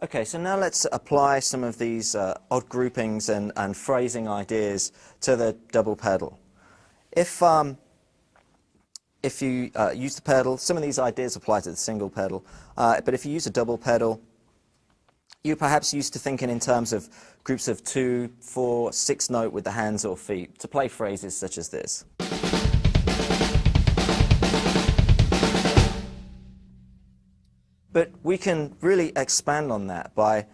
Okay, so now let's apply some of these odd groupings and phrasing ideas to the double pedal. If you use the pedal, some of these ideas apply to the single pedal, but if you use a double pedal, you're perhaps used to thinking in terms of groups of 2, 4, 6 note with the hands or feet to play phrases such as this. But we can really expand on that by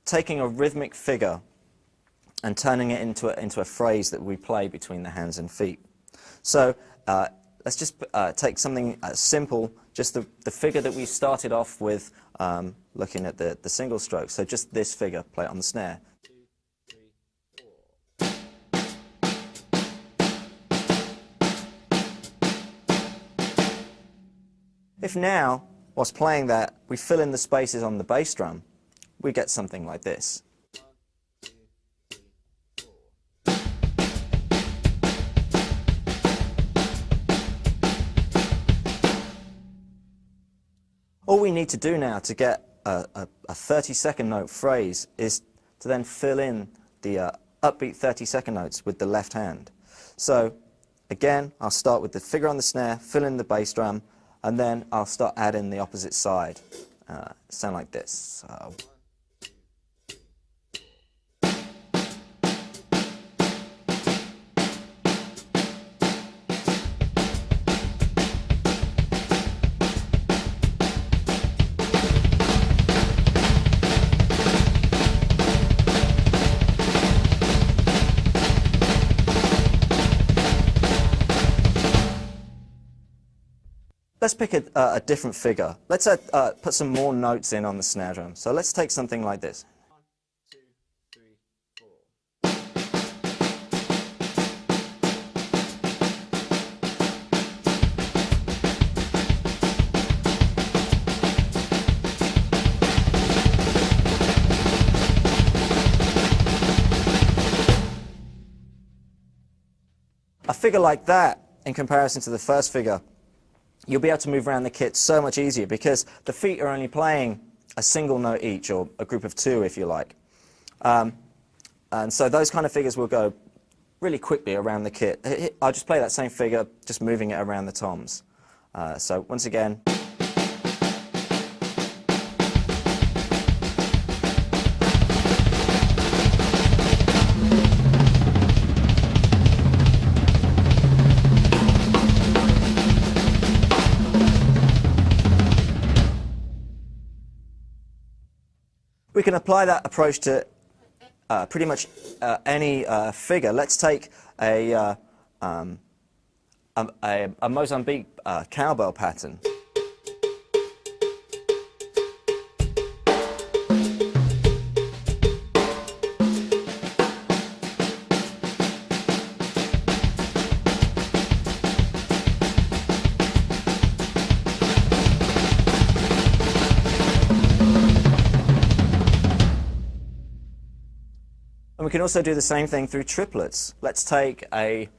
taking a rhythmic figure and turning it into a phrase that we play between the hands and feet. So let's just take something simple, just the figure that we started off with looking at the single stroke. So just this figure, play it on the snare. 2, 3, 4. If now, whilst playing that, we fill in the spaces on the bass drum, we get something like this. 1, 2, 3, 4. All we need to do now to get a 30-second note phrase is to then fill in the upbeat 30-second notes with the left hand. So again, I'll start with the figure on the snare, fill in the bass drum, and then I'll start adding the opposite side. Sound like this. Let's pick a different figure. Let's put some more notes in on the snare drum. So let's take something like this. 1, 2, 3, 4. A figure like that, in comparison to the first figure, you'll be able to move around the kit so much easier because the feet are only playing a single note each, or a group of 2 if you like. And so those kind of figures will go really quickly around the kit. I'll just play that same figure, just moving it around the toms. So once again. We can apply that approach to pretty much any figure. Let's take a Mozambique cowbell pattern. And we can also do the same thing through triplets. Let's take an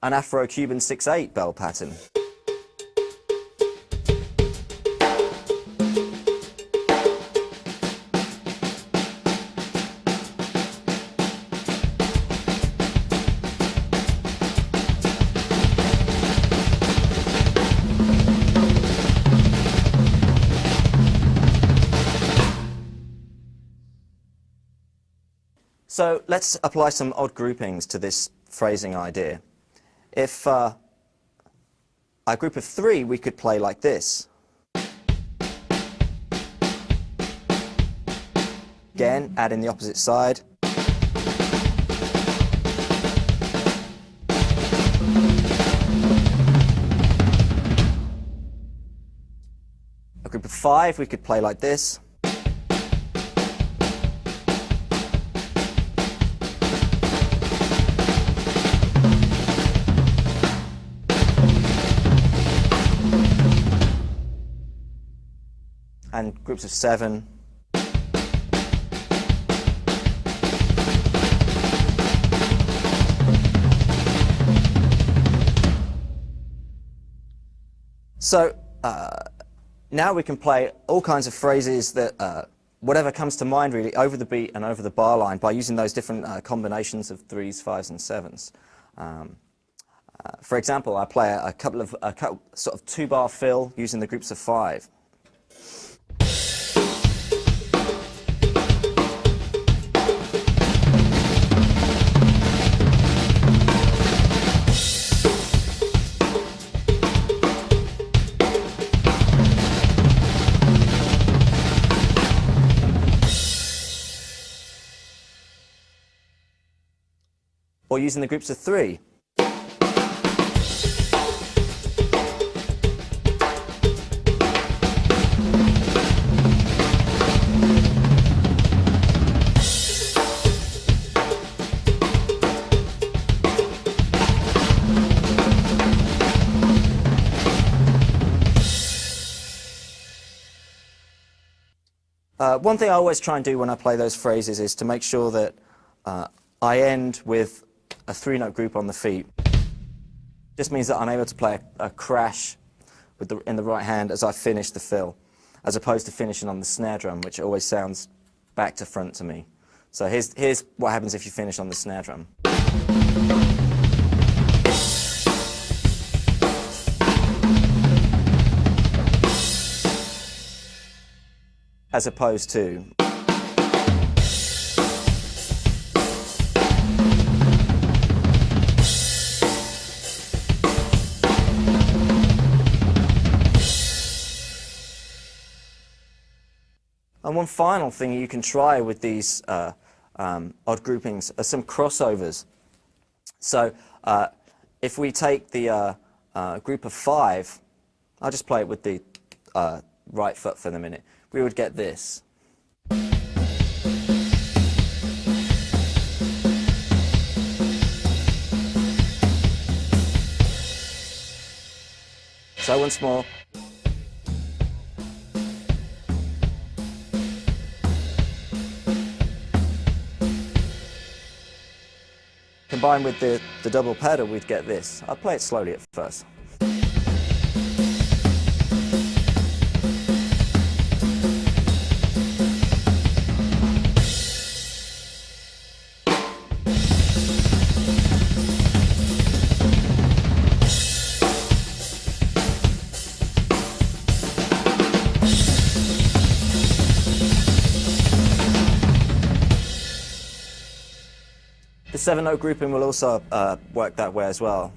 Afro-Cuban 6/8 bell pattern. So let's apply some odd groupings to this phrasing idea. If a group of 3, we could play like this. Again, add in the opposite side. A group of 5, we could play like this. And groups of 7. So now we can play all kinds of phrases that, whatever comes to mind really, over the beat and over the bar line by using those different combinations of 3s, 5s and 7s. For example, I play a couple sort of 2-bar fill using the groups of 5. Or using the groups of 3. One thing I always try and do when I play those phrases is to make sure that I end with a 3-note group on the feet. Just means that I'm able to play a crash in the right hand as I finish the fill, as opposed to finishing on the snare drum, which always sounds back to front to me. So here's what happens if you finish on the snare drum. As opposed to and one final thing you can try with these odd groupings are some crossovers. So if we take the group of 5, I'll just play it with the right foot for the minute, we would get this. So once more. Combined with the double pedal, we'd get this. I'll play it slowly at first. The 7-note grouping will also work that way as well.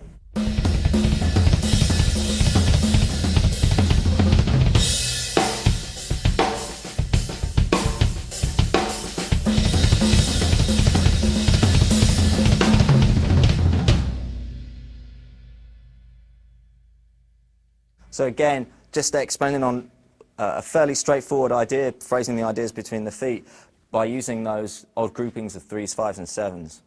So again, just explaining on a fairly straightforward idea, phrasing the ideas between the feet by using those odd groupings of 3s, 5s and 7s.